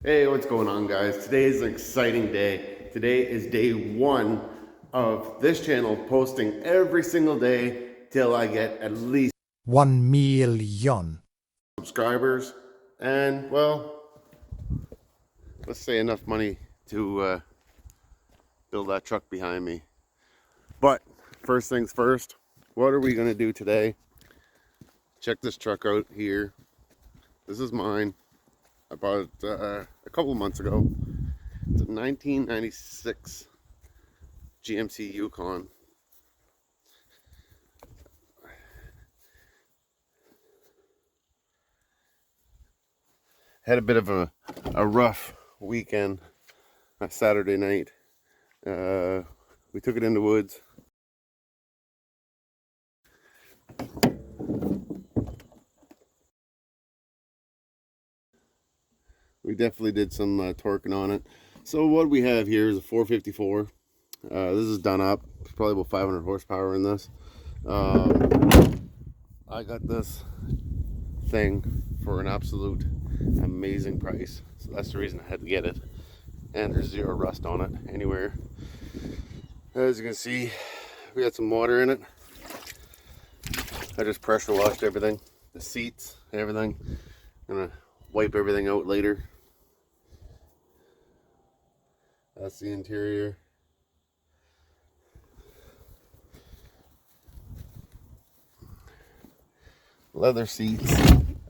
Hey, what's going on, guys? Today is an exciting day. Today is day one of this channel posting every single day till I get at least 1 million. subscribers and, well, let's say enough money to build that truck behind me. But first things first, what are we going to do today? Check this truck out here. This is mine. I bought it a couple months ago. It's a 1996 GMC Yukon. Had a bit of a rough weekend, a Saturday night. We took it in the woods. We definitely did some torquing on it. So what we have here is a 454. This is done up. It's probably about 500 horsepower in this. I got this thing for an absolute amazing price. So that's the reason I had to get it. And there's zero rust on it anywhere. As you can see, we got some water in it. I just pressure washed everything, the seats, everything. I'm gonna wipe everything out later. That's the interior. Leather seats.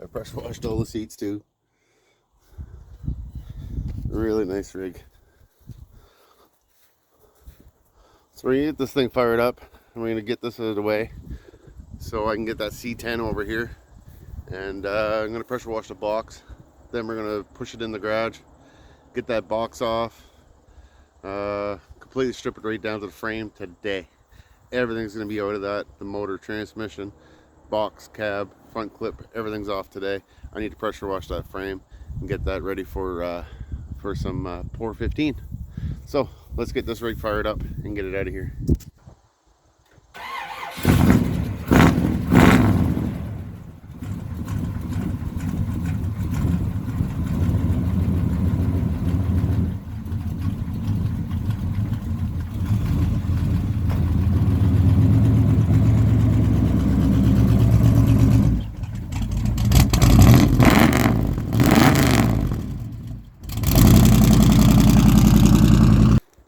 I pressure washed all the seats too. Really nice rig. So we're gonna get this thing fired up and we're gonna get this out of the way so I can get that C10 over here. And I'm gonna pressure wash the box. Then we're gonna push it in the garage, get that box off, completely strip it right down to the frame today. Everything's gonna be out of that. The motor, transmission, box, cab, front clip, everything's off today. I need to pressure wash that frame and get that ready for some pour 15. So let's get this rig fired up and get it out of here.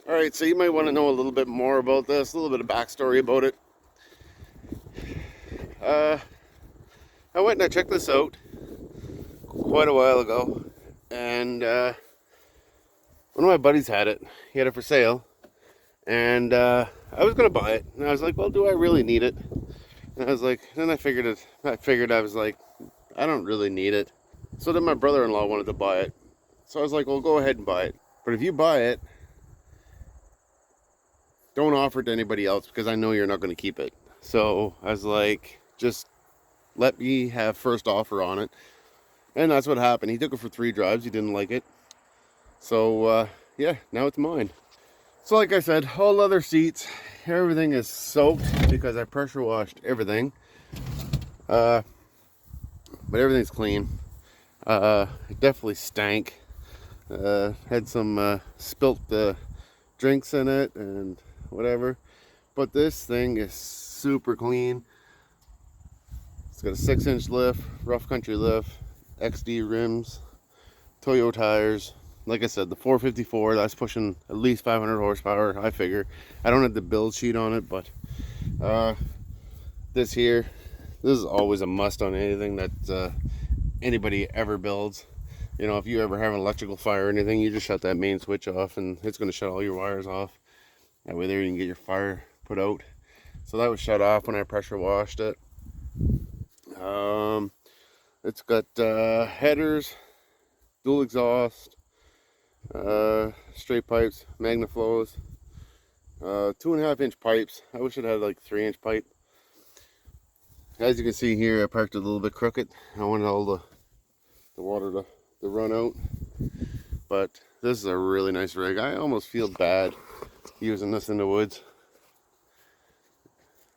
Alright, so you might want to know a little bit more about this, a little bit of backstory about it. I went and I checked this out quite a while ago, and one of my buddies had it. He had it for sale, and I was gonna buy it, and I was like, well, do I really need it? And I was like, then I figured I was like, I don't really need it. So then my brother-in-law wanted to buy it, so I was like, well, go ahead and buy it. But if you buy it, don't offer it to anybody else because I know you're not going to keep it. So I was like, just let me have first offer on it. And that's what happened. He took it for 3 drives. He didn't like it. So yeah, now it's mine. So like I said, all leather seats. Everything is soaked because I pressure washed everything. But everything's clean. It definitely stank. Had some spilt drinks in it and whatever, but this thing is super clean. It's got a 6-inch lift, rough country lift, XD rims, Toyo tires. Like I said, the 454, that's pushing at least 500 horsepower, I figure. I don't have the build sheet on it, but this is always a must on anything that anybody ever builds. You know, if you ever have an electrical fire or anything, you just shut that main switch off and it's going to shut all your wires off. That way there you can get your fire put out. So that was shut off when I pressure washed it. It's got headers, dual exhaust, straight pipes, magnaflows, 2.5-inch pipes. I wish it had like 3-inch pipe. As you can see here, I parked it a little bit crooked. I wanted all the water to run out. But this is a really nice rig. I almost feel bad using this in the woods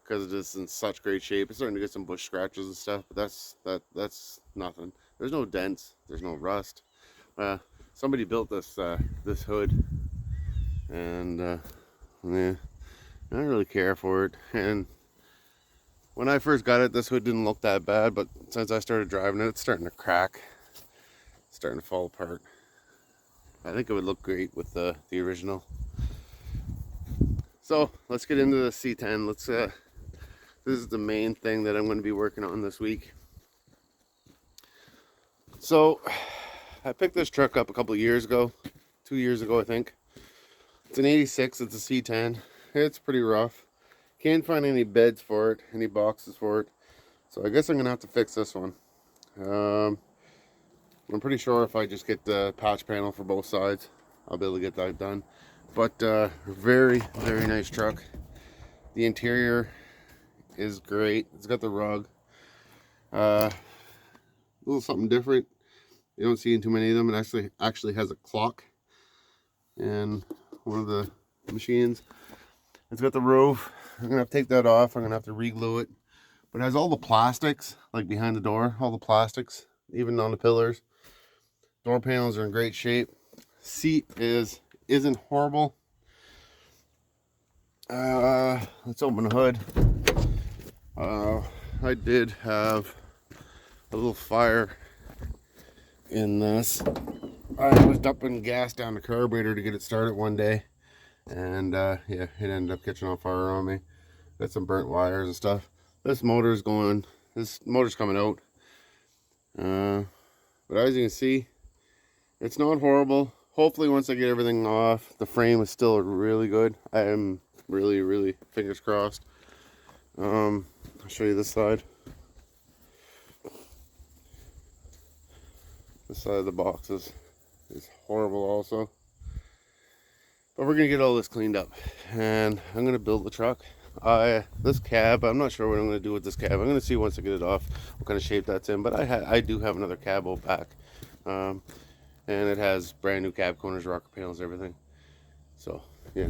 because it is in such great shape. It's starting to get some bush scratches and stuff, but that's nothing. There's no dents, there's no rust. somebody built this this hood, and yeah, I don't really care for it. And when I first got it, this hood didn't look that bad, but since I started driving it, it's starting to crack, it's starting to fall apart. I think it would look great with the original. So let's get into the C10. Let's this is the main thing that I'm going to be working on this week. So I picked this truck up a couple of years ago, 2 years ago I think. It's an 86, it's a C10. It's pretty rough. Can't find any beds for it, any boxes for it. So I guess I'm gonna have to fix this one. I'm pretty sure if I just get the patch panel for both sides, I'll be able to get that done. But very, very nice truck. The interior is great. It's got the rug. A little something different. You don't see in too many of them. It actually has a clock in one of the machines. It's got the roof. I'm gonna have to take that off. I'm gonna have to re-glue it. But it has all the plastics, like behind the door, all the plastics, even on the pillars. Door panels are in great shape. Seat isn't horrible. Let's open the hood. I did have a little fire in this. I was dumping gas down the carburetor to get it started one day, and yeah, it ended up catching on fire on me. Got some burnt wires and stuff. This motor's coming out. But as you can see, it's not horrible. Hopefully once I get everything off, the frame is still really good. I am really fingers crossed. I'll show you this side. This side of the box is horrible also. But we're gonna get all this cleaned up, and I'm gonna build the truck. This cab, I'm not sure what I'm gonna do with this cab. I'm gonna see once I get it off what kind of shape that's in. But I do have another cab out back, and it has brand new cab corners, rocker panels, everything. So yeah.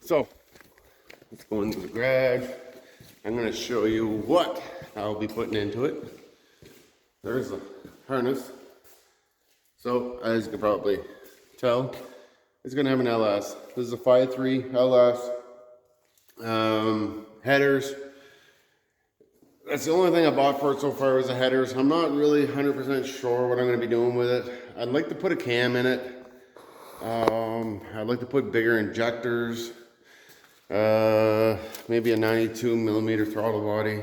So let's go into the garage. I'm gonna show you what I'll be putting into it. There's the harness. So as you can probably tell, it's gonna have an LS. This is a 5.3 LS. Headers. That's the only thing I bought for it so far was the headers. I'm not really 100% sure what I'm gonna be doing with it. I'd like to put a cam in it. I'd like to put bigger injectors. Maybe a 92 millimeter throttle body.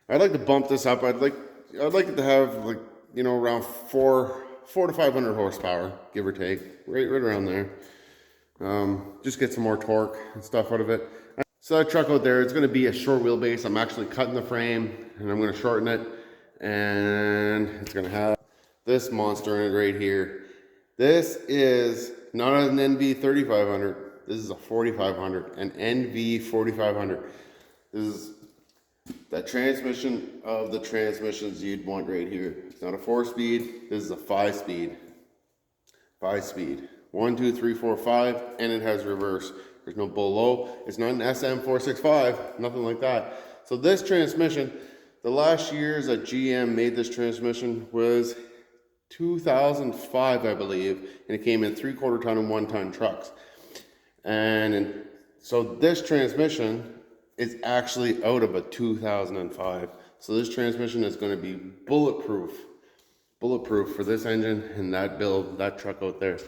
I'd like to bump this up. I'd like it to have, like, you know, around 400 to 500 horsepower, give or take, right around there. Just get some more torque and stuff out of it. So that truck out there, it's going to be a short wheelbase. I'm actually cutting the frame and I'm going to shorten it, and it's going to have this monster in it right here. This is not an NV 3500. This is a 4500, an NV 4500. This is that transmission of the transmissions you'd want right here. It's not a 4-speed. This is a 5-speed. 5-speed. 1, 2, 3, 4, 5, and it has reverse. There's no bull low. It's not an SM465, nothing like that. So this transmission, the last years that GM made this transmission was 2005, I believe, and it came in 3/4 ton and 1 ton trucks. And so this transmission is actually out of a 2005. So this transmission is going to be bulletproof for this engine and that build, that truck out there.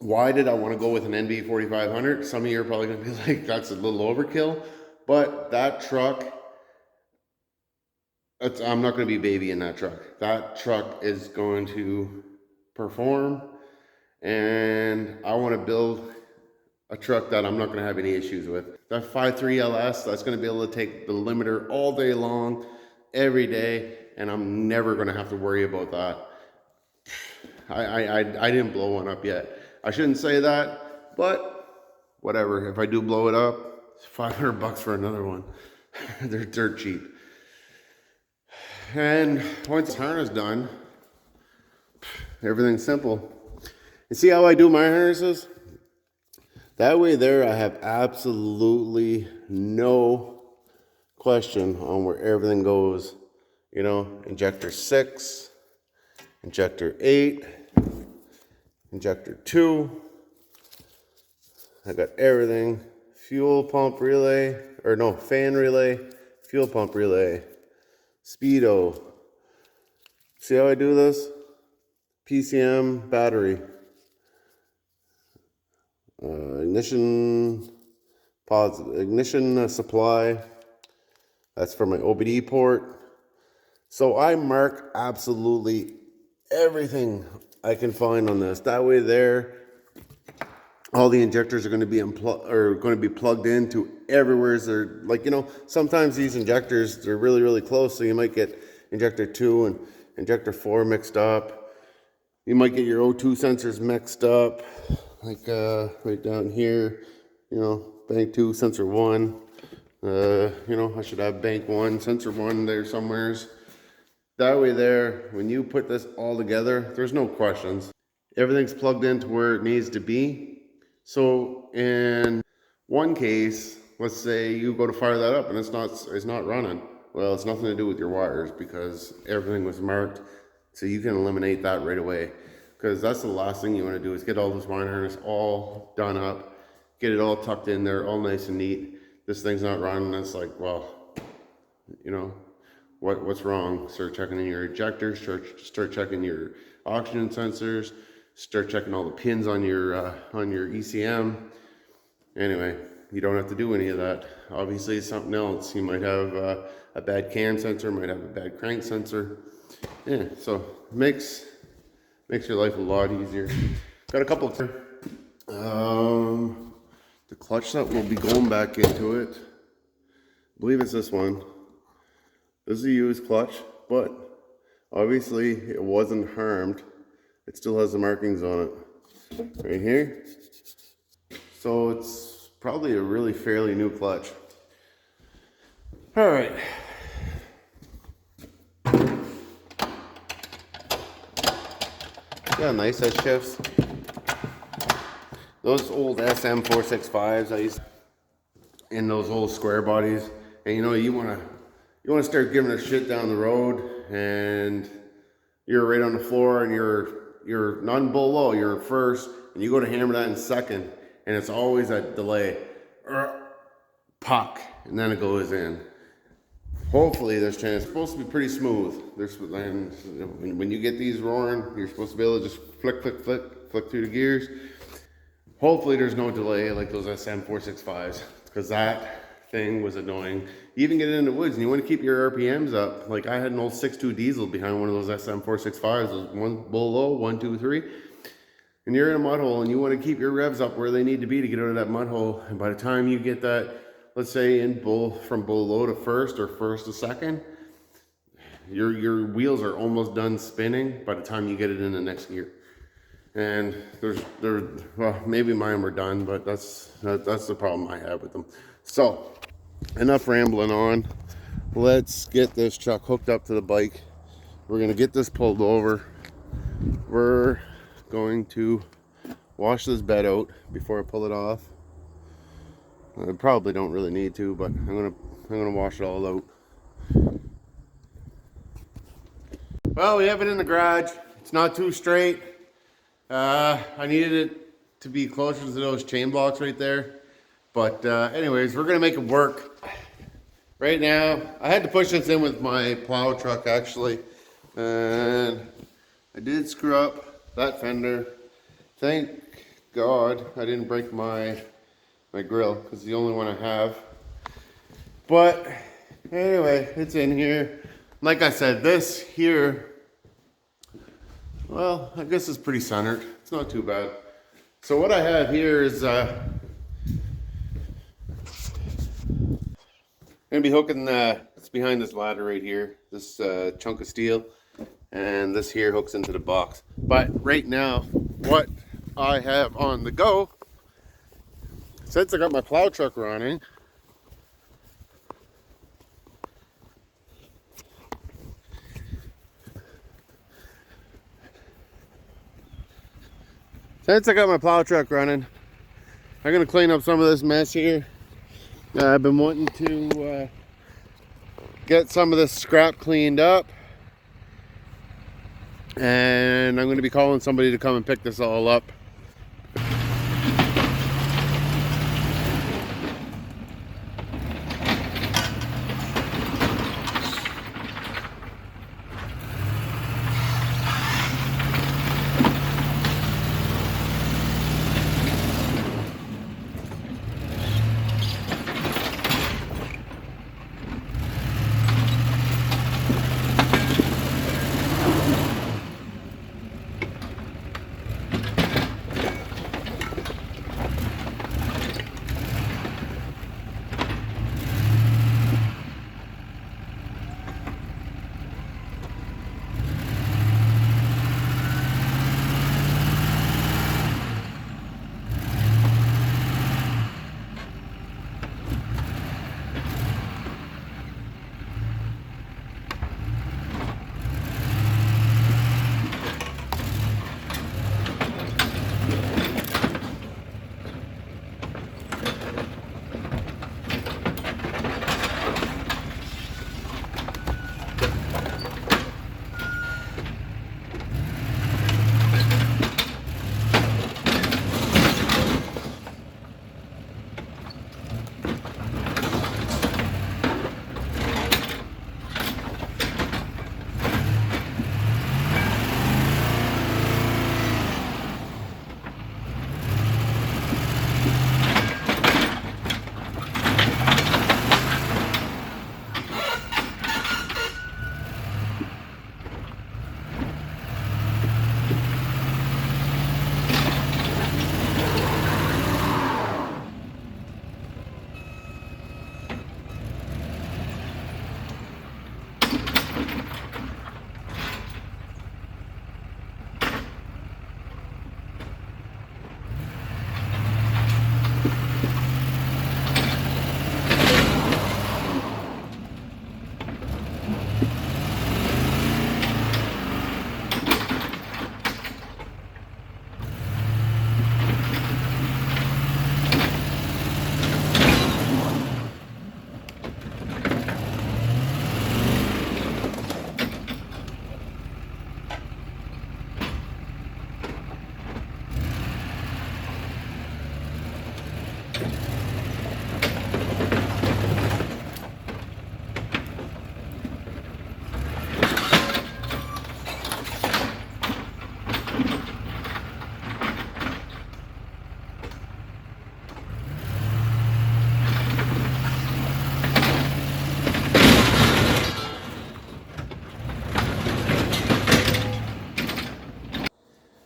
Why did I want to go with an NV 4500? Some of you are probably going to be like, that's a little overkill. But that truck, I'm not going to be babying that truck. That truck is going to perform, and I want to build a truck that I'm not going to have any issues with. That 5.3 LS, that's going to be able to take the limiter all day long, every day, and I'm never going to have to worry about that. I didn't blow one up yet. I shouldn't say that, but whatever. If I do blow it up, it's $500 for another one. They're dirt cheap. And once the harness is done, everything's simple. You see how I do my harnesses? That way there, I have absolutely no question on where everything goes. You know, injector 6, injector 8, injector 2. I got everything. Fuel pump relay, or no, fan relay, fuel pump relay, speedo. See how I do this? PCM battery. Ignition supply. That's for my OBD port. So I mark absolutely everything I can find on this. That way there, all the injectors are going to be plugged into everywhere. They're like, sometimes these injectors, they're really, really close. So you might get injector 2 and injector 4 mixed up. You might get your O2 sensors mixed up, like right down here, bank 2, sensor 1. I should have bank 1, sensor 1 there somewheres. That way there, when you put this all together, there's no questions. Everything's plugged into where it needs to be. So in one case, let's say you go to fire that up and it's not running. Well, it's nothing to do with your wires because everything was marked. So you can eliminate that right away, because that's the last thing you want to do is get all this wire harness all done up, get it all tucked in there, all nice and neat. This thing's not running. It's like, well, what's wrong? Start checking in your ejectors, start checking your oxygen sensors, start checking all the pins on your ECM. Anyway, you don't have to do any of that. Obviously, it's something else. You might have a bad cam sensor, might have a bad crank sensor. Yeah, so it makes your life a lot easier. Got a couple of the clutch that will be going back into it. I believe it's this one. This is a used clutch, but obviously it wasn't harmed. It still has the markings on it right here. So it's probably a really fairly new clutch. All right. Yeah, nice head shifts. Those old SM465s I used in those old square bodies, and you want to start giving a shit down the road, and you're right on the floor, and you're not in bull low, you're first, and you go to hammer that in second, and it's always a delay, puck, and then it goes in. Hopefully this chain is supposed to be pretty smooth. And when you get these roaring, you're supposed to be able to just flick through the gears. Hopefully there's no delay like those SM465s, because that thing was annoying. You even get it in the woods and you want to keep your RPMs up. Like I had an old 6.2 diesel behind one of those SM465s. It was one bull low, 1, 2, 3. And you're in a mud hole and you want to keep your revs up where they need to be to get out of that mud hole. And by the time you get that, let's say from bull low to first or first to second, your wheels are almost done spinning by the time you get it in the next gear. And well, maybe mine were done, but that's the problem I have with them. So enough rambling on. Let's get this truck hooked up to the bike. We're gonna get this pulled over. We're going to wash this bed out before I pull it off. I probably don't really need to, but I'm gonna wash it all out. Well, we have it in the garage. It's not too straight. I needed it to be closer to those chain blocks right there. But anyways, we're gonna make it work. Right now, I had to push this in with my plow truck actually. And I did screw up that fender. Thank God I didn't break my grill, because it's the only one I have. But anyway, it's in here. Like I said, this here, well, I guess it's pretty centered. It's not too bad. So what I have here is gonna be hooking it's behind this ladder right here, this chunk of steel, and this here hooks into the box. But right now, what I have on the go, since I got my plow truck running, I'm gonna clean up some of this mess here. I've been wanting to get some of this scrap cleaned up. And I'm going to be calling somebody to come and pick this all up.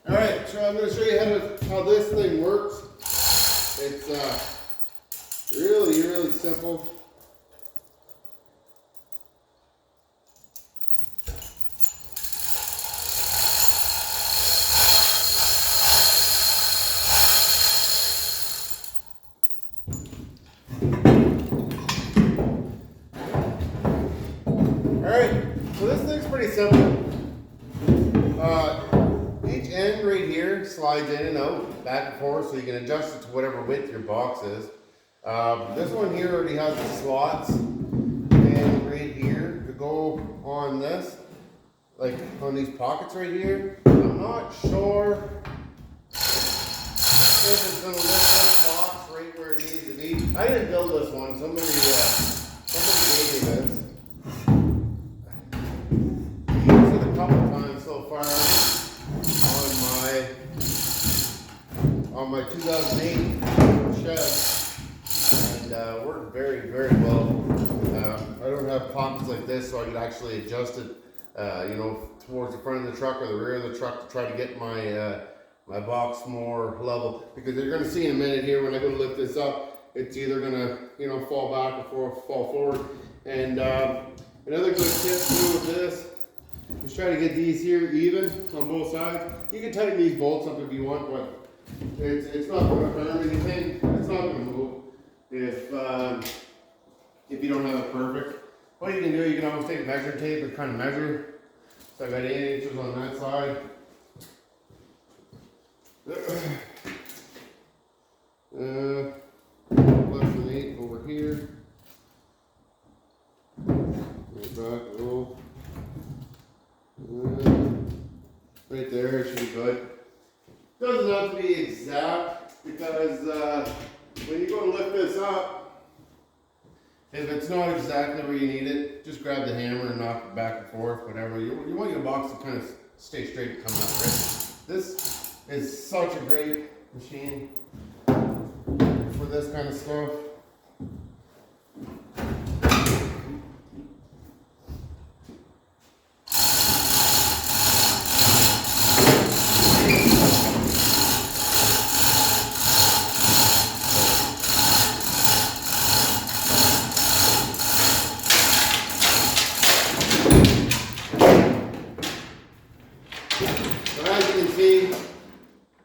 Alright, so I'm going to show you how this thing works. It's really simple. Alright, so this thing's pretty simple. Each end right here slides in and out, back and forth, so you can adjust it to whatever width your box is. This one here already has the slots, and right here to go on this, like on these pockets right here. I'm not sure if it's going to lift this box right where it needs to be. I didn't build this one. Somebody gave me this. I've used it a couple times so far on my 2008 shed, and worked very well. I don't have pockets like this, so I could actually adjust it, towards the front of the truck or the rear of the truck to try to get my my box more level. Because you're going to see in a minute here when I go to lift this up, it's either going to fall back or fall forward. And another good tip too with this is try to get these here even on both sides. You can tighten these bolts up if you want, but it's not going to harm anything. It's not going to move if you don't have it perfect. What you can do, you can always take measuring tape and kind of measure. So I got 8 inches on that side. Less than 8 over here. Go back a little. doesn't have to be exact because when you go and lift this up, if it's not exactly where you need it, just grab the hammer and knock it back and forth, whatever. You want your box to kind of stay straight and come out, right? This is such a great machine for this kind of stuff.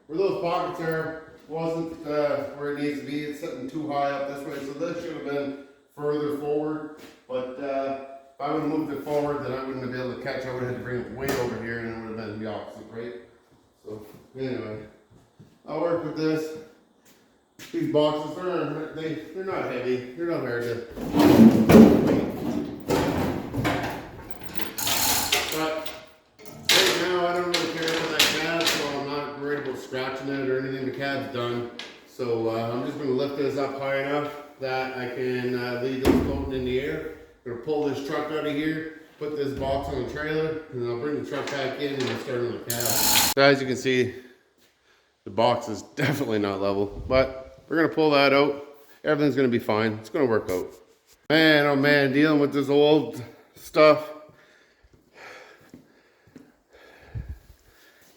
Where those pockets are wasn't where it needs to be. It's sitting too high up this way, so this should have been further forward. But if I would have moved it forward, then I wouldn't have been able to catch. I would have had to bring it way over here, and it would have been the opposite, right? So anyway, I'll work with this. These boxes, they're not heavy. They're not hard to. But right now, I don't really care about that cab, so I'm not worried about scratching it or anything. The cab's done. So I'm just going to lift this up high enough that I can leave this floating in the air. I'm going to pull this truck out of here, put this box on the trailer, and I'll bring the truck back in and start on the cab. So as you can see, the box is definitely not level, but we're going to pull that out. Everything's going to be fine. It's going to work out. Man, oh man, dealing with this old stuff.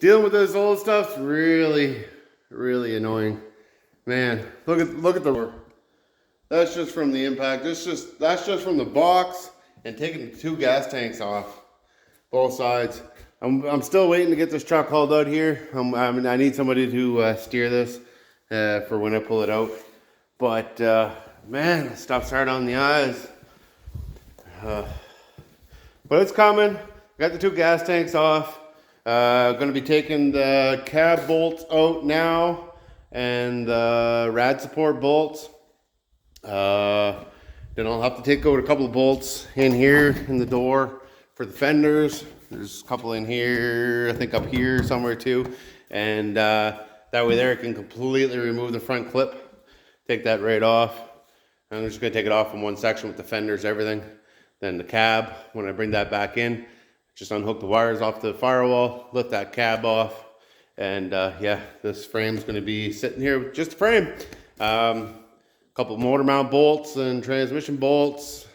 Dealing with this old stuff's really, really annoying. Man, look at the work. That's just from the impact. That's just from the box and taking the 2 gas tanks off both sides. I'm still waiting to get this truck hauled out here. I need somebody to steer this for when I pull it out. But man, the stuff's hard on the eyes. But it's coming. Got the 2 gas tanks off. Going to be taking the cab bolts out now and the rad support bolts. Then I'll have to take out a couple of bolts in here in the door for the fenders. There's a couple in here, I think up here somewhere too. And that way there I can completely remove the front clip. Take that right off. I'm just going to take it off in one section with the fenders, everything. Then the cab, when I bring that back in, just unhook the wires off the firewall, lift that cab off, and yeah, this frame's going to be sitting here with just a frame. Couple motor mount bolts and transmission bolts,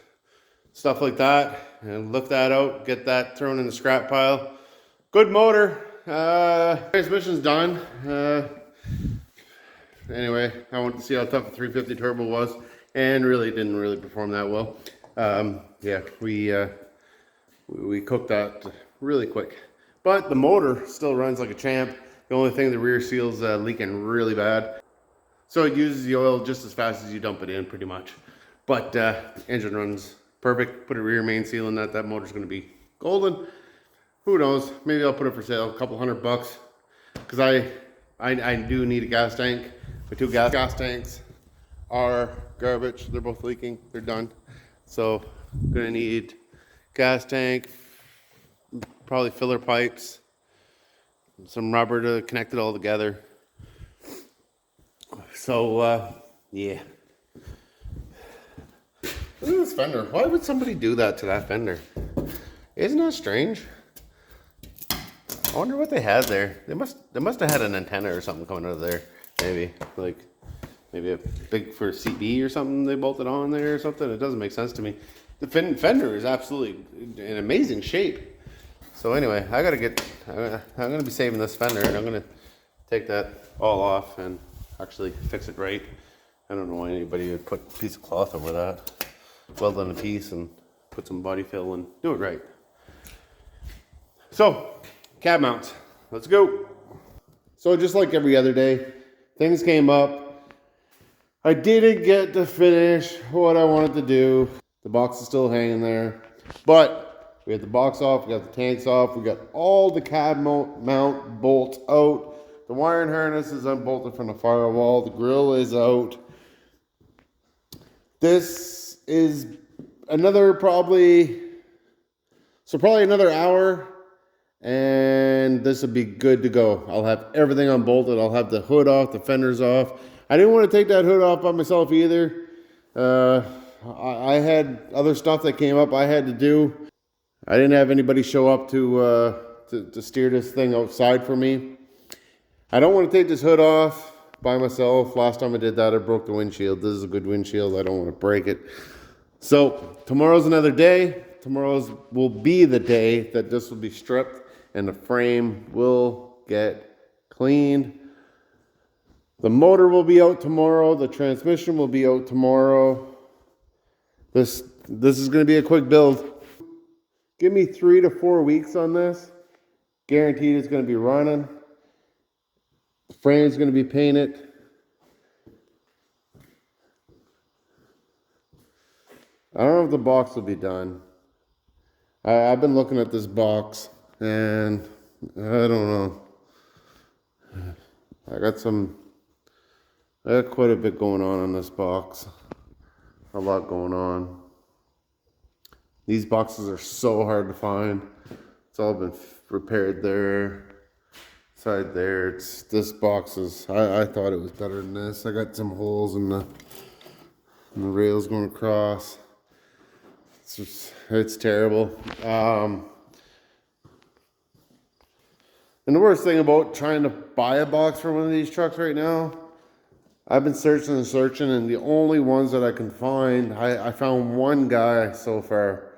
stuff like that, and lift that out, get that thrown in the scrap pile. Good motor. Transmission's done. Anyway, I wanted to see how tough a 350 turbo was, and really didn't really perform that well. Yeah, we cooked that really quick, but the motor still runs like a champ. The only thing, the rear seal's leaking really bad, so it uses the oil just as fast as you dump it in, pretty much. But engine runs perfect. Put a rear main seal in that motor's going to be golden. Who knows, maybe I'll put it for sale, a couple $100, because I do need a gas tank. My 2 gas tanks are garbage. They're both leaking. They're done. So I'm gonna need gas tank, probably filler pipes, some rubber to connect it all together. So yeah. Look at this fender. Why would somebody do that to that fender? Isn't that strange? I wonder what they had there. They must have had an antenna or something coming out of there. Maybe like maybe a big for CB or something they bolted on there or something. It doesn't make sense to me. The fender is absolutely in amazing shape. So anyway, I'm gonna be saving this fender, and I'm gonna take that all off and actually fix it right. I don't know why anybody would put a piece of cloth over that, weld on a piece and put some body fill and do it right. So cab mounts, let's go. So just like every other day, things came up. I didn't get to finish what I wanted to do. The box is still hanging there, but we got the box off, we got the tanks off, we got all the cab mount bolts out. The wiring harness is unbolted from the firewall. The grill is out. This is probably another hour and this will be good to go. I'll have everything unbolted. I'll have the hood off, the fenders off. I didn't want to take that hood off by myself either. I had other stuff that came up I had to do. I didn't have anybody show up to steer this thing outside for me. I don't want to take this hood off by myself. Last time I did that, I broke the windshield. This is a good windshield. I don't want to break it. So tomorrow's another day. Tomorrow's will be the day that this will be stripped and the frame will get cleaned. The motor will be out tomorrow. The transmission will be out tomorrow. This is going to be a quick build. Give me 3 to 4 weeks on this. Guaranteed it's going to be running. The frame's going to be painted. I don't know if the box will be done. I've been looking at this box and I don't know. I got quite a bit going on this box. A lot going on. These boxes are so hard to find. It's all been repaired there. Side there. This box is, I thought it was better than this. I got some holes in the rails going across. It's terrible. And the worst thing about trying to buy a box for one of these trucks right now, I've been searching and searching, and the only ones that I can find, I found one guy so far,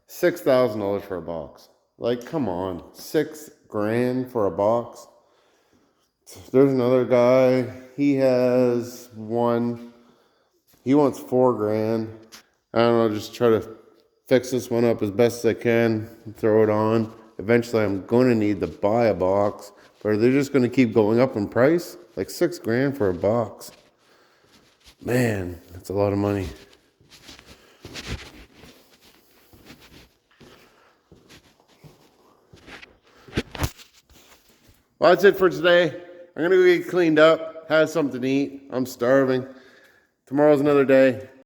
$6,000 for a box. Like, come on, $6,000 for a box. There's another guy, he has one, he wants $4,000. I don't know, just try to fix this one up as best as I can, throw it on. Eventually I'm going to need to buy a box, but are they just going to keep going up in price? Like $6,000 for a box. Man, that's a lot of money. Well, that's it for today. I'm going to go get cleaned up, have something to eat. I'm starving. Tomorrow's another day.